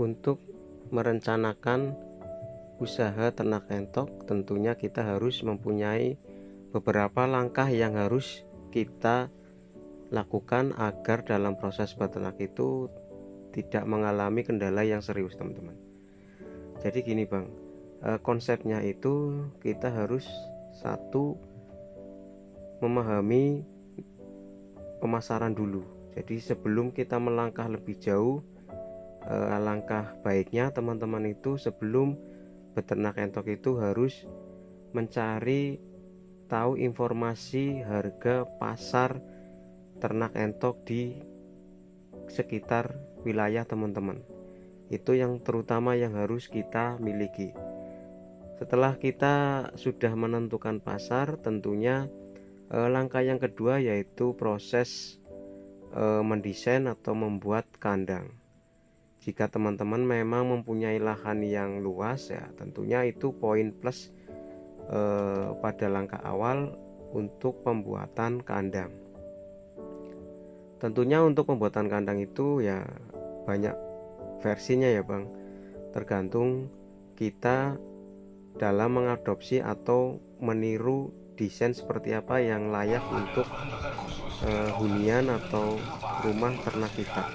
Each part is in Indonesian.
Untuk merencanakan usaha ternak entok, tentunya kita harus mempunyai beberapa langkah yang harus kita lakukan agar dalam proses beternak itu tidak mengalami kendala yang serius, teman-teman. Jadi gini Bang, konsepnya itu kita harus satu, memahami pemasaran dulu. Jadi sebelum kita melangkah lebih jauh, alangkah baiknya teman-teman itu sebelum beternak entok itu harus mencari tahu informasi harga pasar ternak entok di sekitar wilayah teman-teman. Itu yang terutama yang harus kita miliki. Setelah kita sudah menentukan pasar, tentunya langkah yang kedua yaitu proses mendesain atau membuat kandang. Jika teman-teman memang mempunyai lahan yang luas, ya tentunya itu poin plus pada langkah awal untuk pembuatan kandang. Tentunya untuk pembuatan kandang itu ya banyak versinya ya Bang, tergantung kita dalam mengadopsi atau meniru desain seperti apa yang layak untuk hunian atau rumah ternak kita.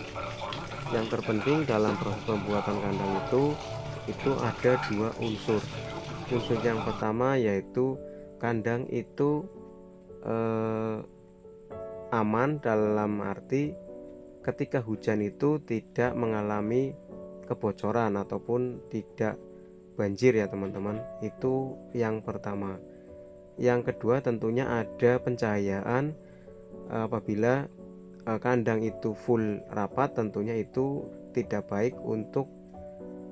Yang terpenting dalam proses pembuatan kandang itu ada dua unsur. Unsur yang pertama yaitu kandang itu aman, dalam arti ketika hujan itu tidak mengalami kebocoran ataupun tidak banjir ya teman-teman. Itu yang pertama. Yang kedua tentunya ada pencahayaan. Apabila kandang itu full rapat, tentunya itu tidak baik untuk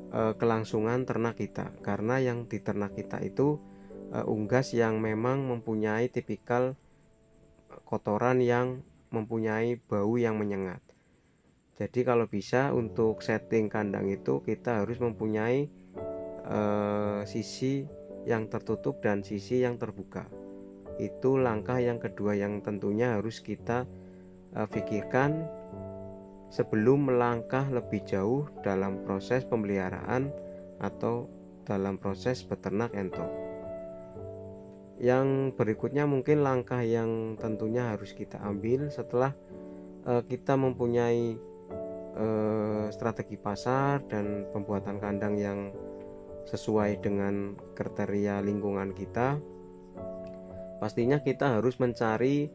kelangsungan ternak kita, karena yang di ternak kita itu unggas yang memang mempunyai tipikal kotoran yang mempunyai bau yang menyengat. Jadi kalau bisa untuk setting kandang itu kita harus mempunyai sisi yang tertutup dan sisi yang terbuka. Itu langkah yang kedua yang tentunya harus kita pikirkan sebelum melangkah lebih jauh dalam proses pemeliharaan atau dalam proses beternak entok. Yang berikutnya mungkin langkah yang tentunya harus kita ambil setelah kita mempunyai strategi pasar dan pembuatan kandang yang sesuai dengan kriteria lingkungan kita. Pastinya kita harus mencari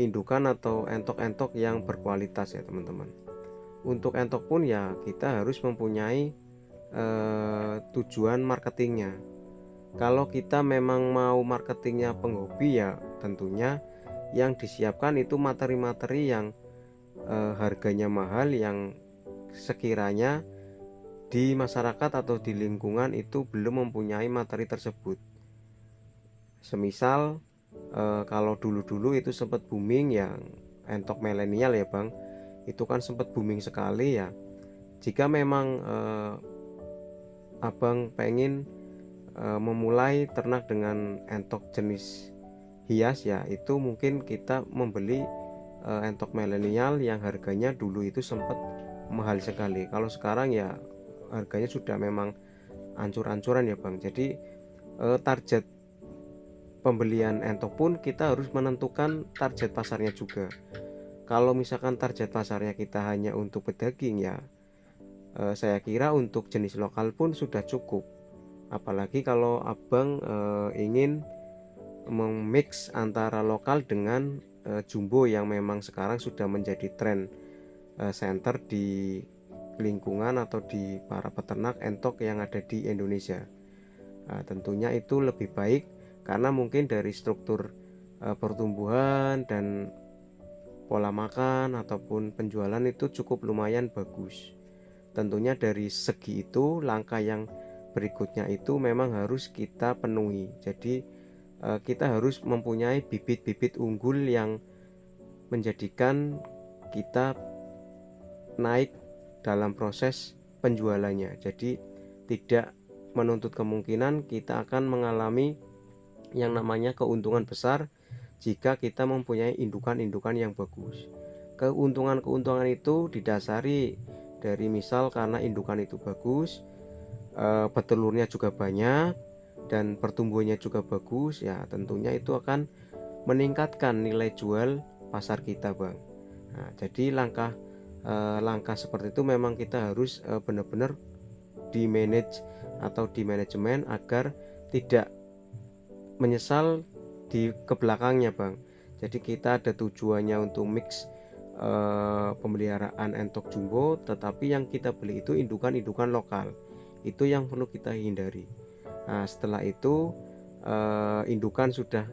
indukan atau entok-entok yang berkualitas ya teman-teman. Untuk entok pun ya kita harus mempunyai tujuan marketingnya. Kalau kita memang mau marketingnya penghobi, ya tentunya yang disiapkan itu materi-materi yang harganya mahal, yang sekiranya di masyarakat atau di lingkungan itu belum mempunyai materi tersebut. Semisal kalau dulu-dulu itu sempat booming yang entok milenial ya Bang, itu kan sempat booming sekali ya. Jika memang Abang pengen memulai ternak dengan entok jenis hias, ya itu mungkin kita membeli entok milenial yang harganya dulu itu sempat mahal sekali. Kalau sekarang ya harganya sudah memang ancur-ancuran ya Bang. Jadi target pembelian entok pun kita harus menentukan target pasarnya juga. Kalau misalkan target pasarnya kita hanya untuk pedaging, ya saya kira untuk jenis lokal pun sudah cukup. Apalagi kalau Abang ingin memix antara lokal dengan jumbo yang memang sekarang sudah menjadi tren center di lingkungan atau di para peternak entok yang ada di Indonesia. Tentunya itu lebih baik karena mungkin dari struktur pertumbuhan dan pola makan ataupun penjualan itu cukup lumayan bagus. Tentunya dari segi itu langkah yang berikutnya itu memang harus kita penuhi. Jadi kita harus mempunyai bibit-bibit unggul yang menjadikan kita naik dalam proses penjualannya. Jadi tidak menuntut kemungkinan kita akan mengalami yang namanya keuntungan besar jika kita mempunyai indukan-indukan yang bagus. Keuntungan-keuntungan itu didasari Dari misal karena indukan itu bagus, petelurnya juga banyak, dan pertumbuhannya juga bagus, ya tentunya itu akan meningkatkan nilai jual pasar kita, Bang. Nah, jadi langkah seperti itu memang kita harus benar-benar di manage atau di manajemen agar tidak menyesal di kebelakangnya, Bang. Jadi kita ada tujuannya untuk mix pemeliharaan entok jumbo, tetapi yang kita beli itu indukan-indukan lokal. Itu yang perlu kita hindari. Nah, setelah itu indukan sudah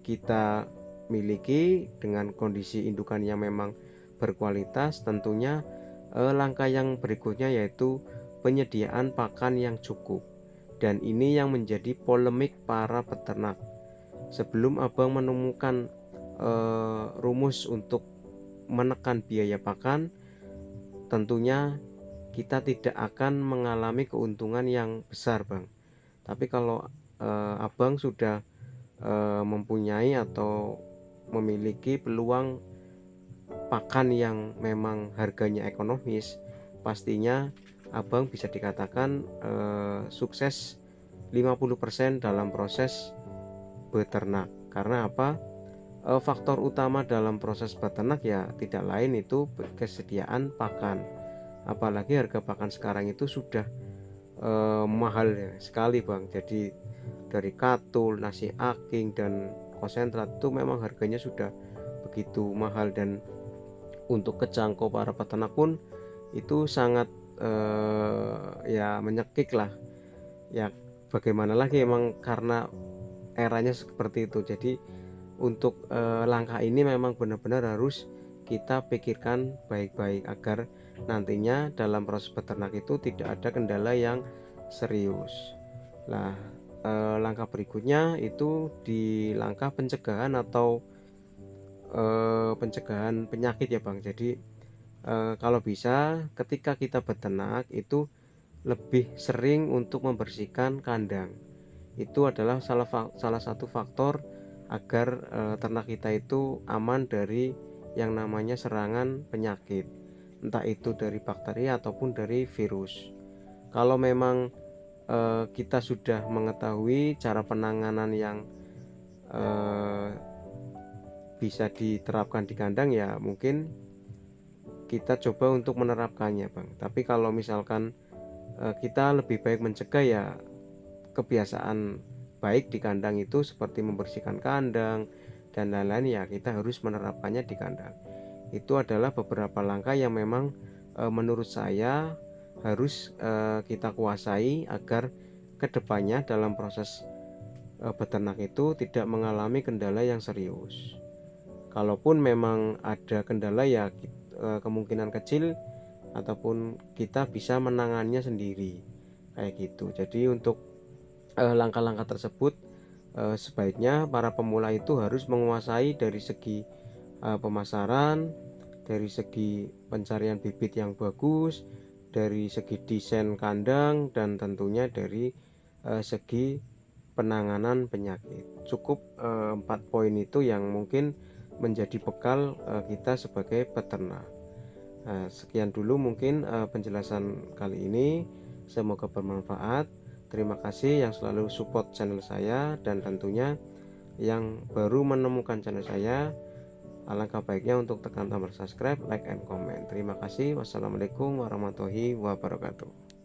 kita miliki dengan kondisi indukan yang memang berkualitas, tentunya langkah yang berikutnya yaitu penyediaan pakan yang cukup. Dan ini yang menjadi polemik para peternak. Sebelum Abang menemukan rumus untuk menekan biaya pakan, tentunya kita tidak akan mengalami keuntungan yang besar, Bang. Tapi kalau Abang sudah mempunyai atau memiliki peluang pakan yang memang harganya ekonomis, pastinya Abang bisa dikatakan sukses 50% dalam proses beternak. Karena apa? Faktor utama dalam proses beternak ya tidak lain itu kesediaan pakan. Apalagi harga pakan sekarang itu sudah mahal sekali, Bang. Jadi dari katul, nasi aking, dan konsentrat itu memang harganya sudah begitu mahal, dan untuk kejangkau para peternak pun itu sangat ya menyekik lah. Ya bagaimana lagi, emang karena eranya seperti itu. Jadi untuk langkah ini memang benar-benar harus kita pikirkan baik-baik agar nantinya dalam proses peternak itu tidak ada kendala yang serius. Nah, langkah berikutnya itu di langkah pencegahan atau pencegahan penyakit ya, Bang. Jadi kalau bisa ketika kita beternak itu lebih sering untuk membersihkan kandang. Itu adalah salah satu faktor agar ternak kita itu aman dari yang namanya serangan penyakit, entah itu dari bakteri ataupun dari virus. Kalau memang kita sudah mengetahui cara penanganan yang bisa diterapkan di kandang, ya mungkin kita coba untuk menerapkannya, Bang. Tapi kalau misalkan kita lebih baik mencegah, ya kebiasaan baik di kandang itu seperti membersihkan kandang dan lain-lain, ya kita harus menerapkannya di kandang. Itu adalah beberapa langkah yang memang menurut saya harus kita kuasai agar kedepannya dalam proses beternak itu tidak mengalami kendala yang serius. Kalaupun memang ada kendala, ya kemungkinan kecil ataupun kita bisa menangannya sendiri kayak gitu. Jadi untuk langkah-langkah tersebut sebaiknya para pemula itu harus menguasai dari segi pemasaran, dari segi pencarian bibit yang bagus, dari segi desain kandang, dan tentunya dari segi penanganan penyakit. Cukup 4 poin itu yang mungkin menjadi bekal kita sebagai peternak. Sekian dulu mungkin penjelasan kali ini, semoga bermanfaat. Terima kasih yang selalu support channel saya, dan tentunya yang baru menemukan channel saya, alangkah baiknya untuk tekan tombol subscribe, like, and comment. Terima kasih. Wassalamualaikum warahmatullahi wabarakatuh.